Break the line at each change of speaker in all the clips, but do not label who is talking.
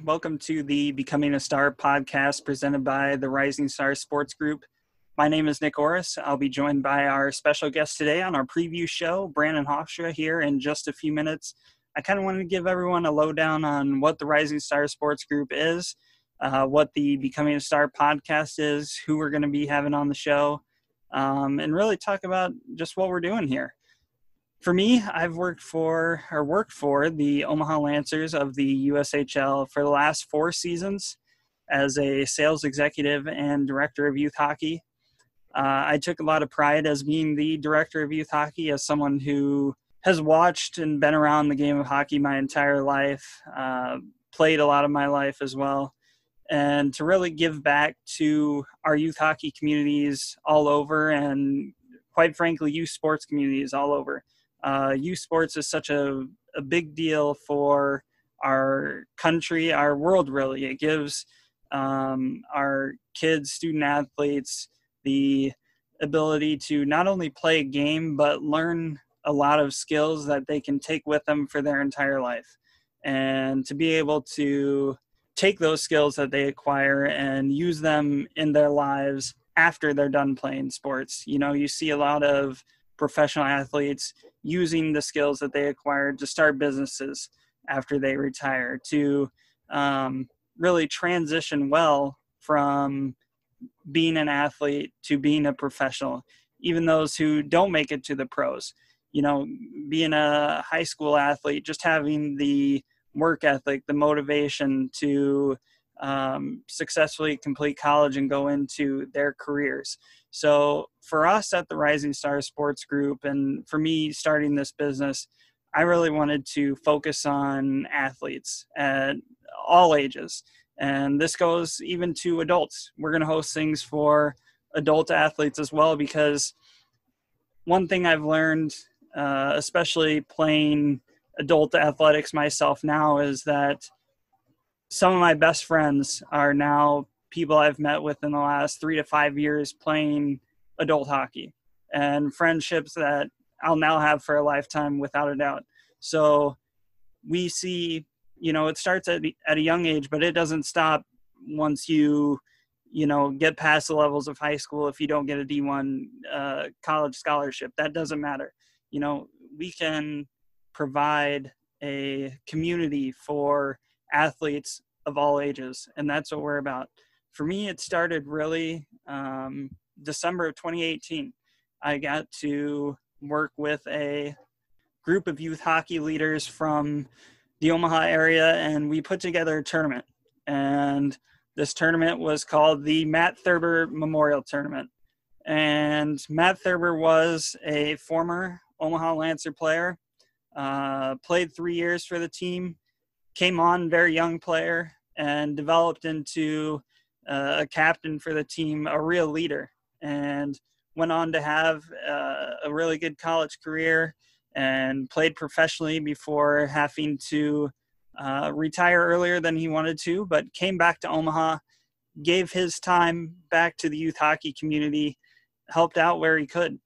Welcome to the Becoming a Star podcast presented by the Rising Stars Sports Group. My name is Nick Orris. I'll be joined by our special guest today on our preview show, Brandon Hofstra, here in just a few minutes. I kind of wanted to give everyone a lowdown on what the Rising Stars Sports Group is, what the Becoming a Star podcast is, who we're going to be having on the show, and really talk about just what we're doing here. For me, I've worked for the Omaha Lancers of the USHL for the last 4 seasons as a sales executive and director of youth hockey. I took a lot of pride as being the director of youth hockey, as someone who has watched and been around the game of hockey my entire life, played a lot of my life as well, and to really give back to our youth hockey communities all over and, quite frankly, youth sports communities all over. Youth sports is such a big deal for our country, our world, really. It gives our kids, student athletes, the ability to not only play a game, but learn a lot of skills that they can take with them for their entire life. And to be able to take those skills that they acquire and use them in their lives after they're done playing sports. You know, you see a lot of professional athletes using the skills that they acquired to start businesses after they retire, to really transition well from being an athlete to being a professional. Even those who don't make it to the pros, you know, being a high school athlete, just having the work ethic, the motivation to successfully complete college and go into their careers. So for us at the Rising Stars Sports Group, and for me starting this business, I really wanted to focus on athletes at all ages. And this goes even to adults. We're going to host things for adult athletes as well, because one thing I've learned, especially playing adult athletics myself now, is that some of my best friends are now people I've met with in the last 3 to 5 years playing adult hockey, and friendships that I'll now have for a lifetime without a doubt. So we see, you know, it starts at a young age, but it doesn't stop once you get past the levels of high school. If you don't get a D1 college scholarship, that doesn't matter. You know, we can provide a community for athletes of all ages, and that's what we're about. For me, it started really December of 2018. I got to work with a group of youth hockey leaders from the Omaha area, and we put together a tournament. And this tournament was called the Matt Thurber Memorial Tournament. And Matt Thurber was a former Omaha Lancer player, played 3 years for the team, came on very young player, and developed into a captain for the team, a real leader, and went on to have a really good college career and played professionally before having to retire earlier than he wanted to, but came back to Omaha, gave his time back to the youth hockey community, helped out where he could.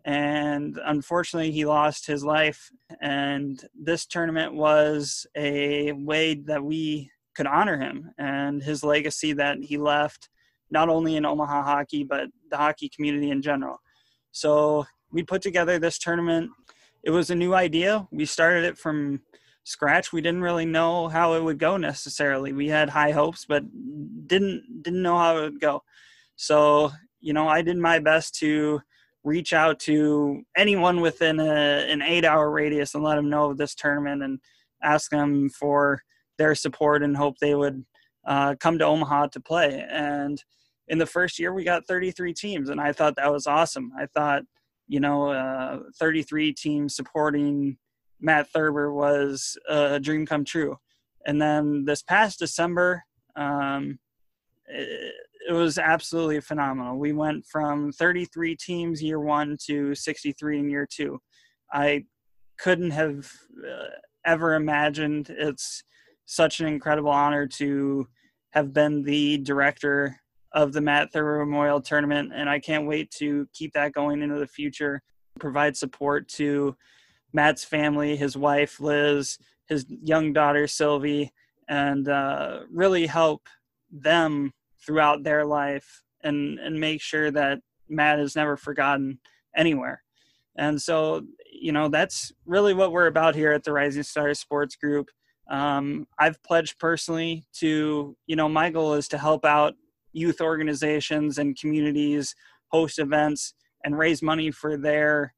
And unfortunately, he lost his life. And this tournament was a way that we could honor him and his legacy that he left, not only in Omaha hockey, but the hockey community in general. So we put together this tournament. It was a new idea. We started it from scratch. We didn't really know how it would go necessarily. We had high hopes, but didn't know how it would go. So, you know, I did my best to reach out to anyone within an 8-hour radius and let them know of this tournament and ask them for their support and hope they would come to Omaha to play. And in the first year, we got 33 teams, and I thought that was awesome. I thought, 33 teams supporting Matt Thurber was a dream come true. And then this past December, it was absolutely phenomenal. We went from 33 teams year 1 to 63 in year 2. I couldn't have ever imagined. It's such an incredible honor to have been the director of the Matt Thurber Memorial Tournament, and I can't wait to keep that going into the future, provide support to Matt's family, his wife, Liz, his young daughter, Sylvie, and really help them throughout their life and make sure that Matt is never forgotten anywhere. And so, that's really what we're about here at the Rising Stars Sports Group. I've pledged personally to, my goal is to help out youth organizations and communities, host events, and raise money for their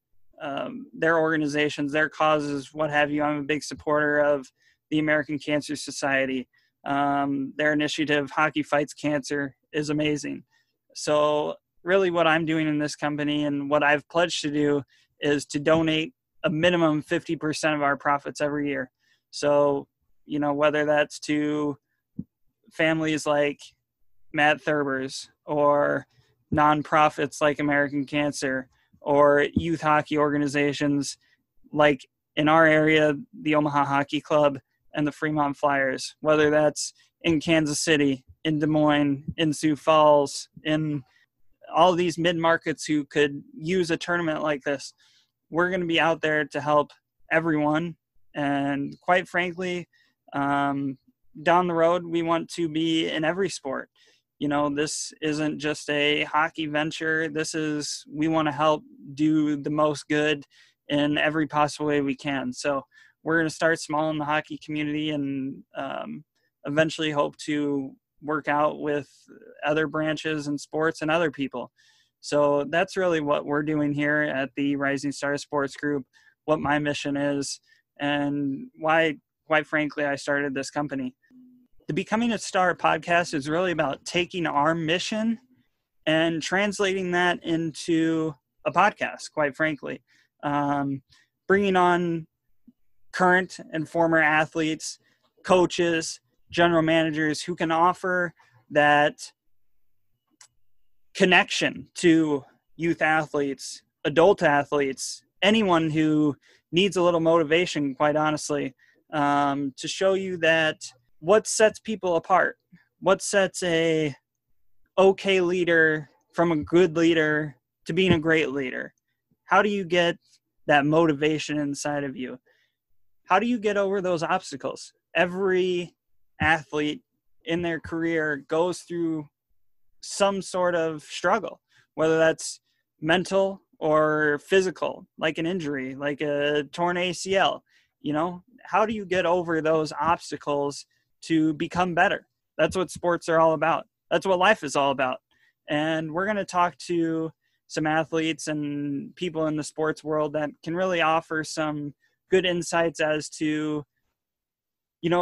organizations, their causes, what have you. I'm a big supporter of the American Cancer Society. Their initiative, Hockey Fights Cancer, is amazing. So really what I'm doing in this company and what I've pledged to do is to donate a minimum 50% of our profits every year. So, whether that's to families like Matt Thurber's or nonprofits like American Cancer or youth hockey organizations like in our area, the Omaha Hockey Club and the Fremont Flyers, whether that's in Kansas City, in Des Moines, in Sioux Falls, in all these mid-markets who could use a tournament like this. We're going to be out there to help everyone. And quite frankly, down the road, we want to be in every sport. This isn't just a hockey venture. We want to help do the most good in every possible way we can. So we're going to start small in the hockey community and eventually hope to work out with other branches and sports and other people. So that's really what we're doing here at the Rising Stars Sports Group, what my mission is, and why, quite frankly, I started this company. The Becoming a Star podcast is really about taking our mission and translating that into a podcast, quite frankly. Bringing on current and former athletes, coaches, general managers who can offer that connection to youth athletes, adult athletes, anyone who needs a little motivation, quite honestly, to show you that what sets people apart, what sets a okay leader from a good leader to being a great leader. How do you get that motivation inside of you? How do you get over those obstacles? Every athlete in their career goes through some sort of struggle, whether that's mental or physical, like an injury, like a torn ACL. How do you get over those obstacles to become better? That's what sports are all about. That's what life is all about. And we're going to talk to some athletes and people in the sports world that can really offer some good insights as to,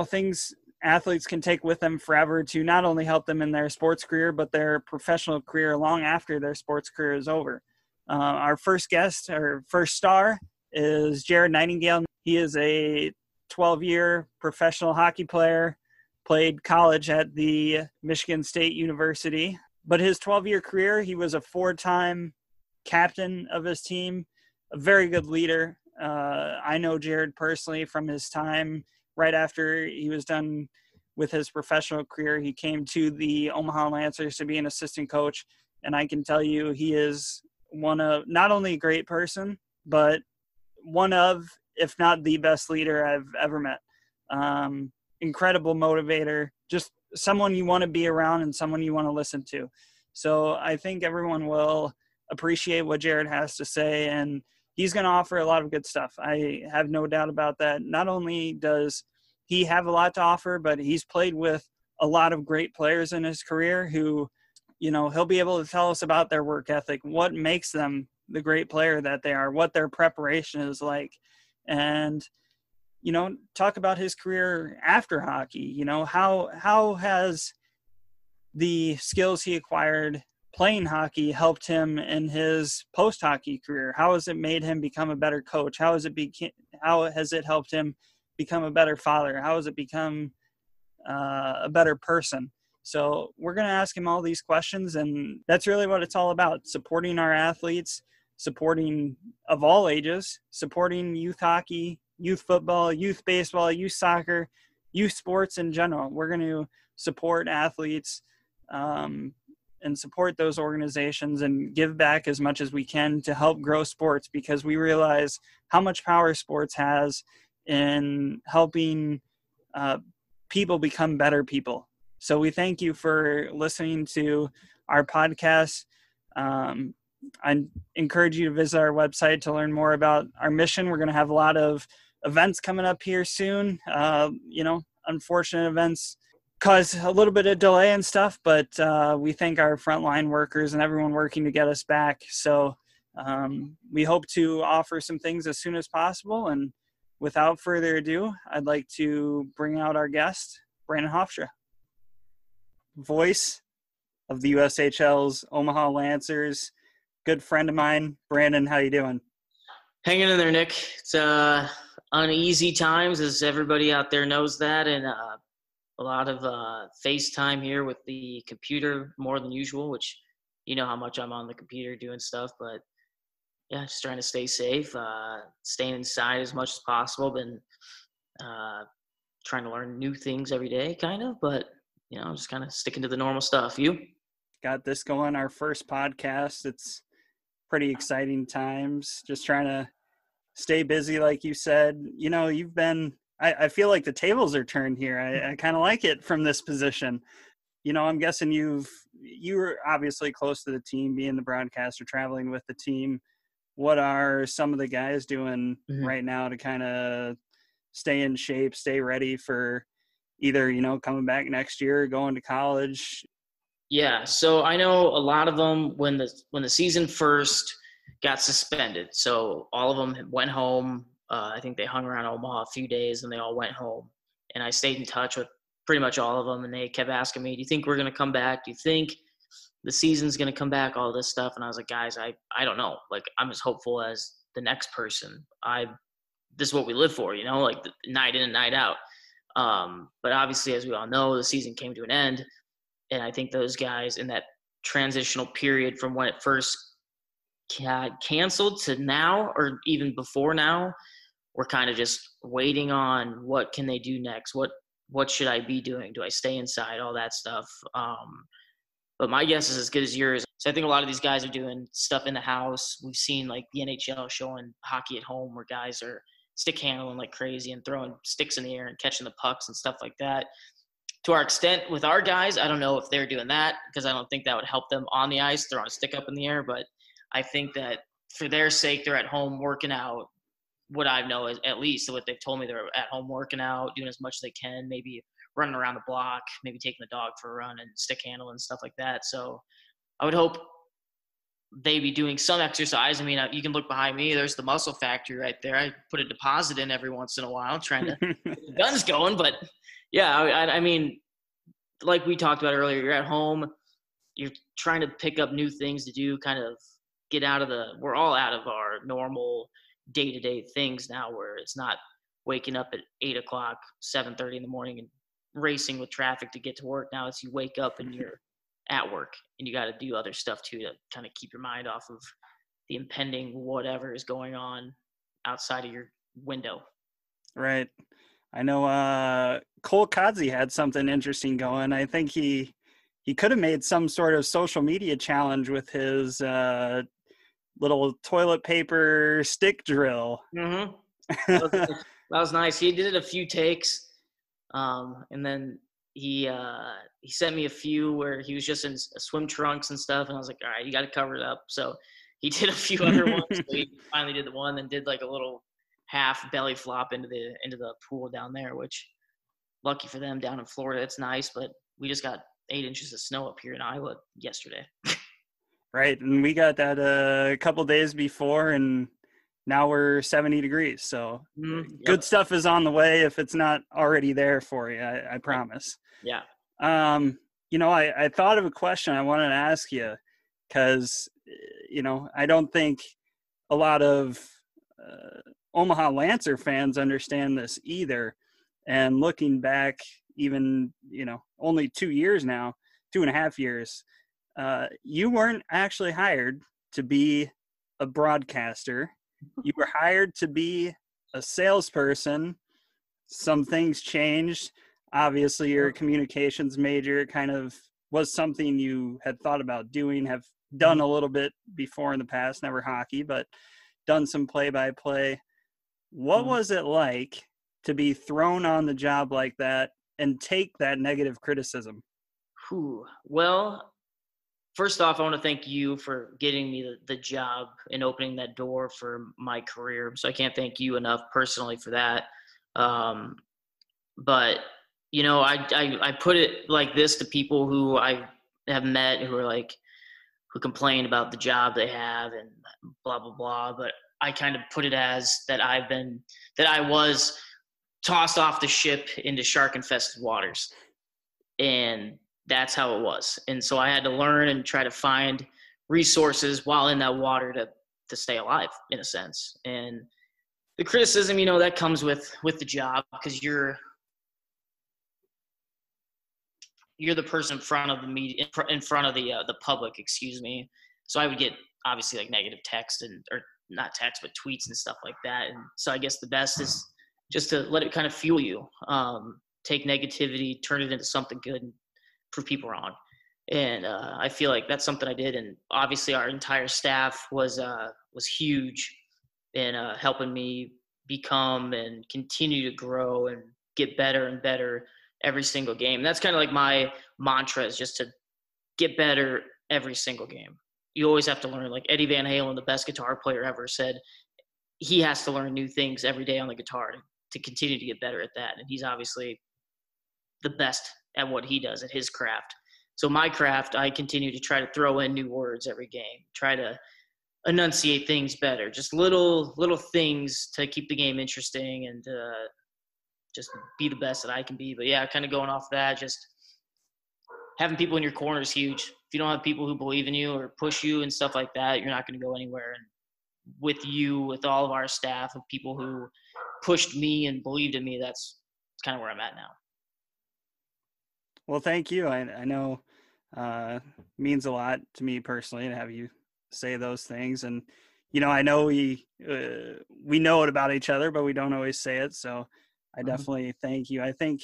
things athletes can take with them forever to not only help them in their sports career, but their professional career long after their sports career is over. Our first guest, our first star, is Jared Nightingale. He is a 12-year professional hockey player, played college at the Michigan State University. But his 12-year career, he was a 4-time captain of his team, a very good leader. I know Jared personally from his time right after he was done with his professional career. He came to the Omaha Lancers to be an assistant coach. And I can tell you he is one of not only a great person, but one of, if not the best leader I've ever met. Incredible motivator, just someone you want to be around and someone you want to listen to. So I think everyone will appreciate what Jared has to say, and he's going to offer a lot of good stuff. I have no doubt about that. Not only does he have a lot to offer, but he's played with a lot of great players in his career who, he'll be able to tell us about their work ethic, what makes them the great player that they are, what their preparation is like, and talk about his career after hockey. How has the skills he acquired playing hockey helped him in his post-hockey career? How has it made him become a better coach? How has it helped him become a better father? How has it become a better person? So we're going to ask him all these questions, and that's really what it's all about, supporting our athletes, supporting of all ages, supporting youth hockey, youth football, youth baseball, youth soccer, youth sports in general. We're going to support athletes and support those organizations and give back as much as we can to help grow sports, because we realize how much power sports has in helping people become better people. So we thank you for listening to our podcast. I encourage you to visit our website to learn more about our mission. We're going to have a lot of events coming up here soon. Unfortunate events cause a little bit of delay and stuff, but we thank our frontline workers and everyone working to get us back. So we hope to offer some things as soon as possible. And without further ado, I'd like to bring out our guest, Brandon Hofstra, voice of the USHL's Omaha Lancers. Good friend of mine. Brandon, how you doing?
Hanging in there, Nick. It's uneasy times, as everybody out there knows that, and a lot of FaceTime here with the computer more than usual, which you know how much I'm on the computer doing stuff. But yeah, just trying to stay safe, staying inside as much as possible. Been trying to learn new things every day, kind of, but just kind of sticking to the normal stuff. You
got this going, our first podcast. It's pretty exciting times. Just trying to stay busy, like you said. You've been. I feel like the tables are turned here. I kind of like it from this position. I'm guessing you were obviously close to the team, being the broadcaster, traveling with the team. What are some of the guys doing right now to kind of stay in shape, stay ready for either, coming back next year or going to college?
Yeah, so I know a lot of them when the season first got suspended. So all of them went home. I think they hung around Omaha a few days and they all went home. And I stayed in touch with pretty much all of them, and they kept asking me, do you think we're going to come back? Do you think the season's going to come back? All this stuff. And I was like, guys, I don't know. Like, I'm as hopeful as the next person. This is what we live for, like the night in and night out. But obviously, as we all know, the season came to an end. And I think those guys in that transitional period from when it first canceled to now, or even before now, we're kind of just waiting on what can they do next? What should I be doing? Do I stay inside? All that stuff. But my guess is as good as yours. So I think a lot of these guys are doing stuff in the house. We've seen like the NHL showing hockey at home where guys are stick handling like crazy and throwing sticks in the air and catching the pucks and stuff like that. To our extent with our guys, I don't know if they're doing that because I don't think that would help them on the ice, throwing a stick up in the air. But I think that for their sake, they're at home working out. What I know is, at least what they've told me, they're at home working out, doing as much as they can, maybe running around the block, maybe taking the dog for a run and stick handling and stuff like that. So I would hope they be doing some exercise. I mean, you can look behind me. There's the muscle factory right there. I put a deposit in every once in a while trying to get the guns going. But, yeah, I mean, like we talked about earlier, you're at home. You're trying to pick up new things to do, kind of get out of we're all out of our normal day-to-day things now where it's not waking up at 8 o'clock, 7:30 in the morning and racing with traffic to get to work. Now it's you wake up and you're at work and you got to do other stuff too to kind of keep your mind off of the impending whatever is going on outside of your window.
Right. I know Cole Kodzi had something interesting going. I think he could have made some sort of social media challenge with his little toilet paper stick drill.
Mm-hmm. That was nice. He did it a few takes, and then he sent me a few where he was just in swim trunks and stuff, and I was like, all right, you got to cover it up. So he did a few other ones. So he finally did the one, then did like a little half belly flop into the pool down there, which lucky for them down in Florida, it's nice, but we just got 8 inches of snow up here in Iowa yesterday.
Right, and we got that a couple days before, and now we're 70 degrees. So good stuff is on the way if it's not already there for you. I promise.
Yeah.
I thought of a question I wanted to ask you because, I don't think a lot of Omaha Lancer fans understand this either. And looking back, even, only 2 years now, 2.5 years, you weren't actually hired to be a broadcaster. You were hired to be a salesperson. Some things changed. Obviously, your communications major kind of was something you had thought about doing, have done a little bit before in the past, never hockey, but done some play-by-play. What was it like to be thrown on the job like that and take that negative criticism?
Well, first off, I want to thank you for getting me the job and opening that door for my career. So I can't thank you enough personally for that. Um, but I put it like this to people who I have met who are like, who complain about the job they have and blah, blah, blah. But I kind of put it as that I was tossed off the ship into shark infested waters. And that's how it was. And so I had to learn and try to find resources while in that water to stay alive, in a sense. And the criticism, that comes with the job, because you're the person in front of the media, in front of the public, excuse me. So I would get obviously like negative text or not text, but tweets and stuff like that. And so I guess the best is just to let it kind of fuel you. Take negativity, turn it into something good, and prove people wrong. And I feel like that's something I did. And obviously our entire staff was huge in helping me become and continue to grow and get better and better every single game. And that's kind of like my mantra, is just to get better every single game. You always have to learn. Like Eddie Van Halen, the best guitar player ever, said he has to learn new things every day on the guitar to continue to get better at that. And he's obviously the best at what he does, at his craft. So my craft, I continue to try to throw in new words every game, try to enunciate things better, just little things to keep the game interesting and just be the best that I can be. But yeah, kind of going off that, just having people in your corner is huge. If you don't have people who believe in you or push you and stuff like that, you're not going to go anywhere. And with all of our staff of people who pushed me and believed in me, that's kind of where I'm at now.
Well, thank you. I know means a lot to me personally to have you say those things. And, I know we know it about each other, but we don't always say it. So I definitely thank you. I think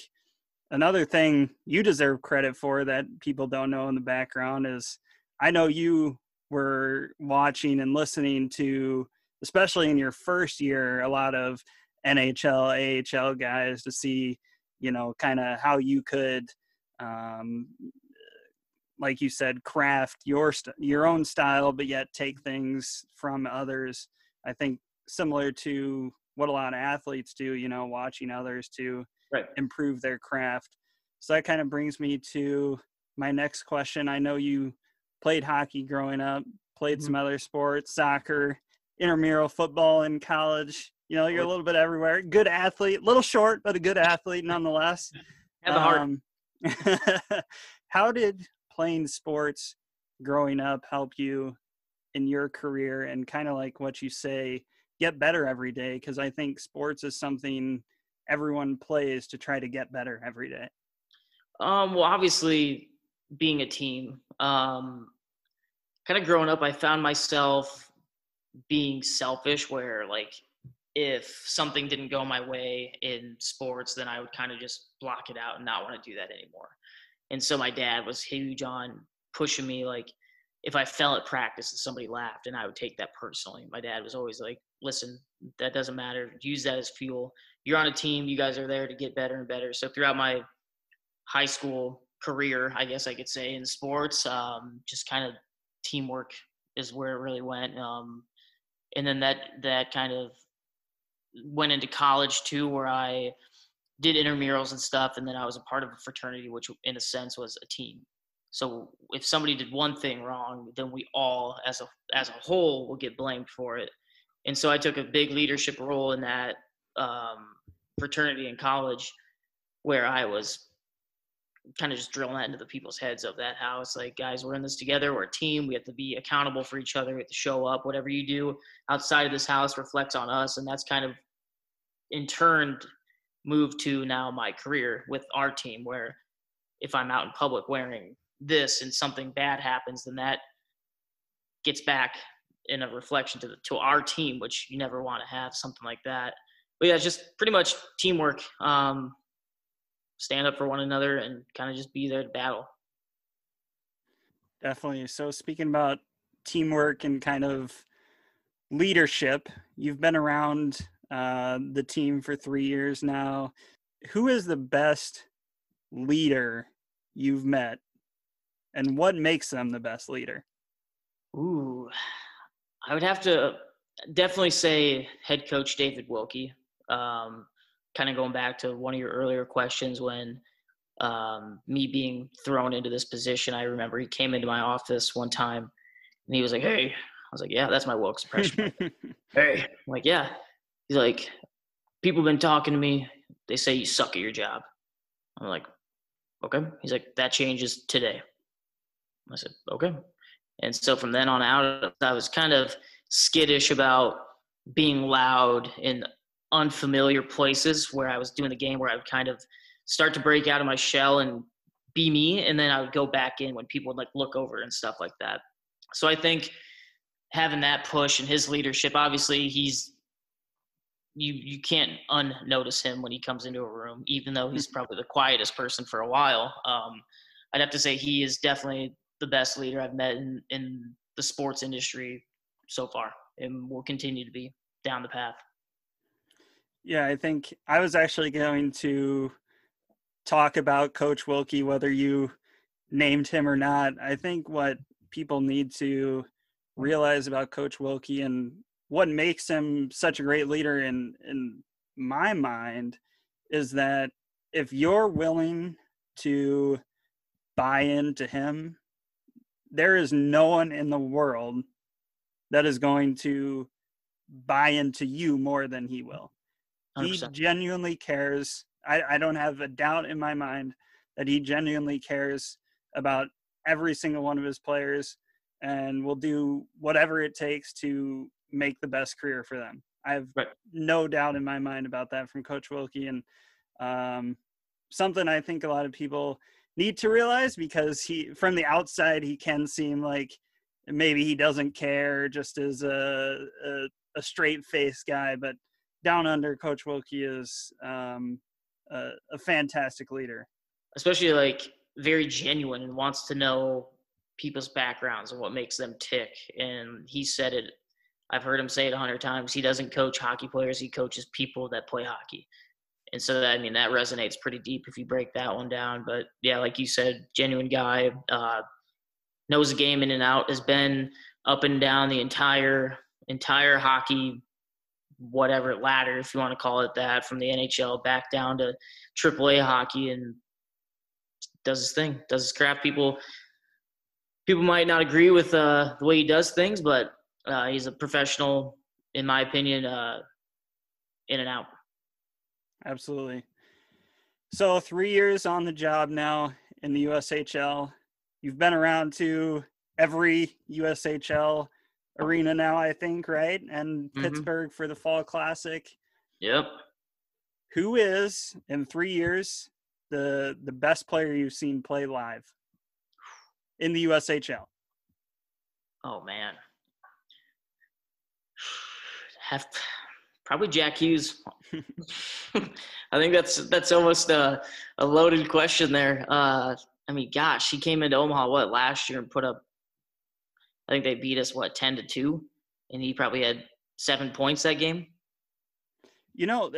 another thing you deserve credit for that people don't know in the background is I know you were watching and listening to, especially in your first year, a lot of NHL, AHL guys to see, kind of how you could, like you said, craft your own style, but yet take things from others. I think similar to what a lot of athletes do, watching others to improve their craft. So that kind of brings me to my next question. I know you played hockey growing up, played some other sports, soccer, intramural football in college. You're a little bit everywhere. Good athlete, little short, but a good athlete nonetheless.
Have the heart.
How did playing sports growing up help you in your career and kind of like what you say, get better every day? Because I think sports is something everyone plays to try to get better every day.
Well, obviously being a team, kind of growing up, I found myself being selfish where like, if something didn't go my way in sports, then I would kind of just block it out and not want to do that anymore. And so my dad was huge on pushing me. Like if I fell at practice and somebody laughed, and I would take that personally. My dad was always like, listen, that doesn't matter. Use that as fuel. You're on a team. You guys are there to get better and better. So throughout my high school career, I guess I could say, in sports, just kind of teamwork is where it really went. And then that kind of went into college too, where I did intramurals and stuff. And then I was a part of a fraternity, which in a sense was a team. So if somebody did one thing wrong, then we all as a whole will get blamed for it. And so I took a big leadership role in that fraternity in college, where I was kind of just drilling that into the people's heads of that house. Like, guys, we're in this together. We're a team. We have to be accountable for each other. We have to show up. Whatever you do outside of this house reflects on us. And that's kind of in turn moved to now my career with our team, where if I'm out in public wearing this and something bad happens, then that gets back in a reflection to our team, which you never want to have something like that. But yeah, it's just pretty much teamwork. Stand up for one another and kind of just be there to battle.
Definitely. So speaking about teamwork and kind of leadership, you've been around the team for 3 years now. Who is the best leader you've met, and what makes them the best leader?
Ooh, I would have to definitely say head coach David Wilkie. Kind of going back to one of your earlier questions when me being thrown into this position, I remember he came into my office one time and he was like, "Hey," I was like, "Yeah, that's my Wilkes impression." Hey, I'm like, "Yeah." He's like, "People have been talking to me. They say you suck at your job." I'm like, "Okay." He's like, "That changes today." I said, "Okay." And so from then on out, I was kind of skittish about being loud in unfamiliar places where I was doing the game, where I would kind of start to break out of my shell and be me. And then I would go back in when people would like look over and stuff like that. So I think having that push and his leadership, obviously you can't unnotice him when he comes into a room, even though he's probably the quietest person for a while. I'd have to say he is definitely the best leader I've met in the sports industry so far, and will continue to be down the path.
Yeah, I think I was actually going to talk about Coach Wilkie, whether you named him or not. I think what people need to realize about Coach Wilkie and what makes him such a great leader in my mind is that if you're willing to buy into him, there is no one in the world that is going to buy into you more than he will.
100%.
He genuinely cares. I don't have a doubt in my mind that he genuinely cares about every single one of his players and will do whatever it takes to make the best career for them. I have no doubt in my mind about that from Coach Wilkie, and something I think a lot of people need to realize, because from the outside, he can seem like maybe he doesn't care, just as a straight face guy, but down under, Coach Wilkie is a fantastic leader.
Especially like very genuine and wants to know people's backgrounds and what makes them tick. And he said it, I've heard him say it 100 times. He doesn't coach hockey players. He coaches people that play hockey. And so that, I mean, that resonates pretty deep if you break that one down. But yeah, like you said, genuine guy, knows the game in and out, has been up and down the entire hockey, whatever ladder, if you want to call it that, from the NHL back down to AAA hockey, and does his thing, does his craft. People might not agree with the way he does things, but he's a professional, in my opinion, in and out.
Absolutely. So 3 years on the job now in the USHL. You've been around to every USHL arena now, I think, right? And Pittsburgh for the Fall Classic.
Yep.
Who is, in 3 years, the best player you've seen play live in the USHL?
Oh, man. Probably Jack Hughes. I think that's almost a loaded question there. I mean, gosh, he came into Omaha, last year and put up, I think they beat us, 10-2, and he probably had 7 points that game. You know,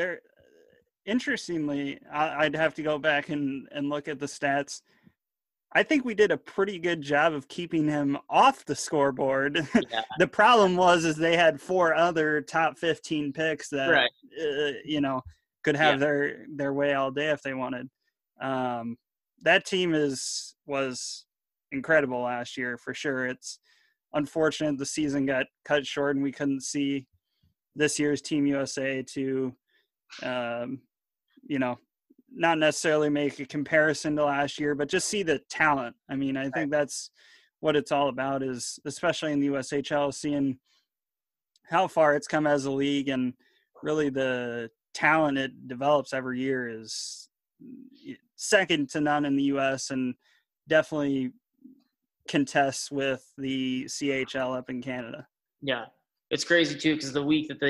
interestingly, I'd have to go back and look at the stats. I think we did a pretty good job of keeping him off the scoreboard. Yeah. The problem is they had 4 other top 15 picks that, could have their way all day if they wanted. That team was incredible last year for sure. It's unfortunate the season got cut short and we couldn't see this year's Team USA to, not necessarily make a comparison to last year, but just see the talent. I mean, I think that's what it's all about, is especially in the USHL, seeing how far it's come as a league, and really the talent it develops every year is second to none in the US, and definitely contests with the CHL up in Canada.
Yeah. It's crazy too, because the week that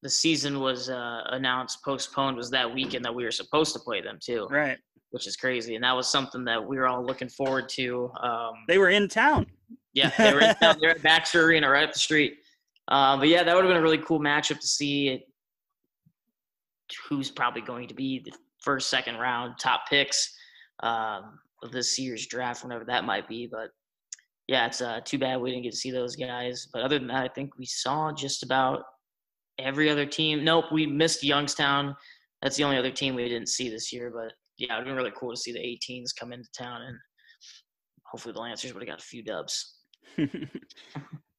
the season was announced postponed was that weekend that we were supposed to play them too.
Right.
Which is crazy. And that was something that we were all looking forward to.
They were in town.
Yeah, they were in town. They're at Baxter Arena right up the street. But yeah, that would have been a really cool matchup to see who's probably going to be the first, second round top picks of this year's draft, whenever that might be. But yeah, it's too bad we didn't get to see those guys. But other than that, I think we saw just about every other team. Nope, we missed Youngstown. That's the only other team we didn't see this year. But yeah, it'd been really cool to see the 18s come into town, and hopefully the Lancers would have got a few dubs.
All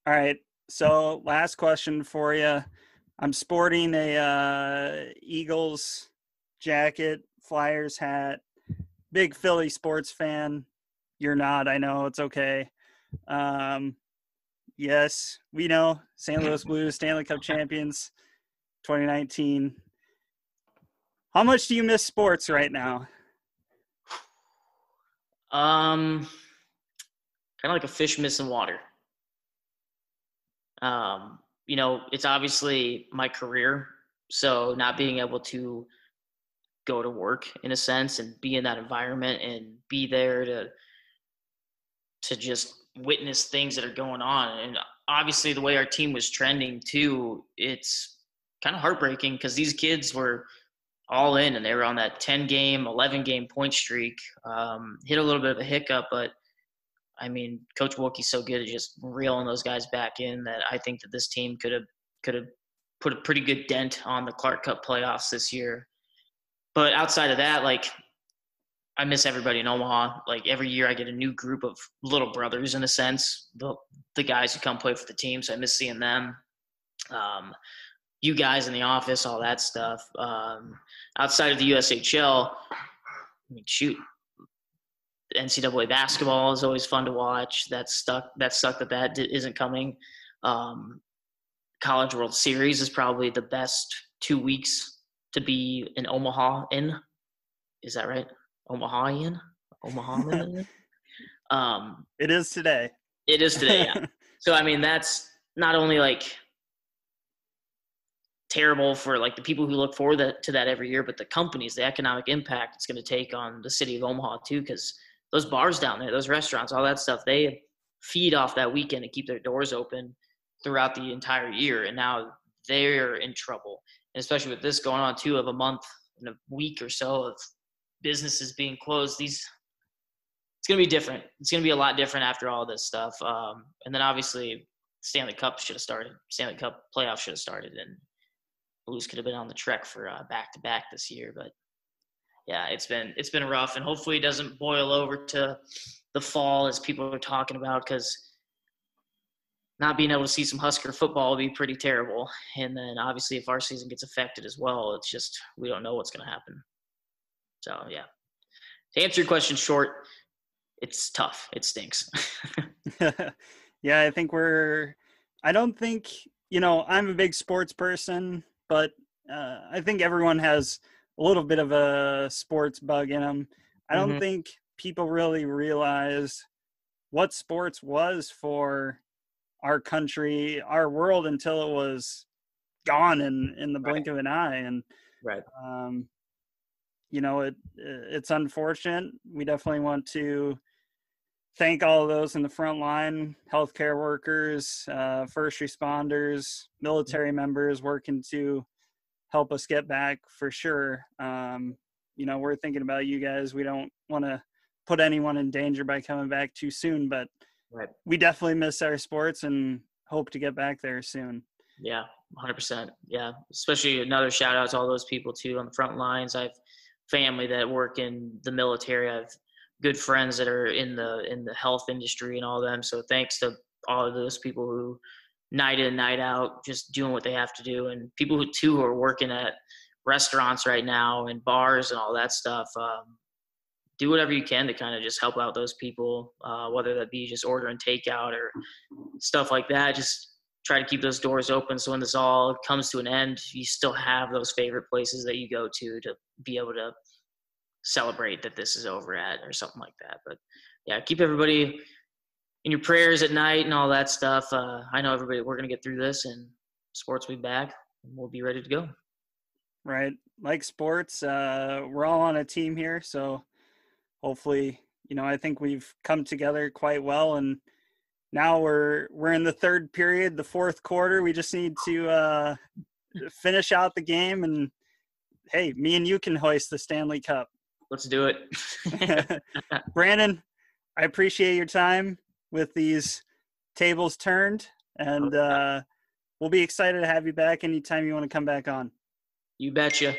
right. So last question for you. I'm sporting a Eagles jacket, Flyers hat, big Philly sports fan. You're not, I know, it's okay. Yes, we know St. Louis Blues, Stanley Cup champions, 2019. How much do you miss sports right now?
Kind of like a fish missing water. It's obviously my career, so not being able to go to work in a sense and be in that environment and be there to just witness things that are going on. And obviously the way our team was trending too, it's kind of heartbreaking because these kids were all in and they were on that 10-game, 11-game point streak. Hit a little bit of a hiccup, but I mean, Coach Wilkie's so good at just reeling those guys back in that I think that this team could have put a pretty good dent on the Clark Cup playoffs this year. But outside of that, like, I miss everybody in Omaha. Like, every year I get a new group of little brothers in a sense, the guys who come play for the team. So I miss seeing them. You guys in the office, all that stuff. Outside of the USHL, I mean, shoot. NCAA basketball is always fun to watch. That isn't coming. College World Series is probably the best 2 weeks to be in Omaha in. Is that right? Omaha in?
It is today.
It is today, yeah. So, I mean, that's not only like terrible for like the people who look forward to that every year, but the companies, the economic impact it's going to take on the city of Omaha too, because those bars down there, those restaurants, all that stuff, they feed off that weekend and keep their doors open throughout the entire year. And now they're in trouble. And especially with this going on too, of a month and a week or so of businesses being closed, it's going to be different. It's going to be a lot different after all this stuff. And then obviously Stanley Cup should have started. Stanley Cup playoffs should have started. And Blues could have been on the trek for back-to-back this year. But yeah, it's been rough, and hopefully it doesn't boil over to the fall as people are talking about, because not being able to see some Husker football would be pretty terrible. And then obviously if our season gets affected as well, it's just we don't know what's going to happen. So yeah, to answer your question short, it's tough. It stinks.
Yeah, I don't think, I'm a big sports person, but I think everyone has a little bit of a sports bug in them. I don't think people really realize what sports was for our country, our world, until it was gone in the blink of an eye. And, it's unfortunate. We definitely want to thank all of those in the front line, healthcare workers, first responders, military members working to help us get back for sure. We're thinking about you guys. We don't want to put anyone in danger by coming back too soon, but we definitely miss our sports and hope to get back there soon.
Yeah, 100%. Yeah, especially another shout out to all those people too on the front lines. I have family that work in the military. I have good friends that are in the health industry and all them. So thanks to all of those people who night in, night out, just doing what they have to do. And people who are working at restaurants right now and bars and all that stuff. Do whatever you can to kind of just help out those people, whether that be just ordering takeout or stuff like that. Just try to keep those doors open so when this all comes to an end, you still have those favorite places that you go to be able to celebrate that this is over at or something like that. But yeah, keep everybody in your prayers at night and all that stuff. I know everybody, we're going to get through this and sports will be back and we'll be ready to go.
Right. Like sports, we're all on a team here. So hopefully, I think we've come together quite well, and now we're in the third period, the fourth quarter. We just need to finish out the game, and hey, me and you can hoist the Stanley Cup.
Let's do it.
Brandon, I appreciate your time with these tables turned, and we'll be excited to have you back anytime you want to come back on.
You betcha.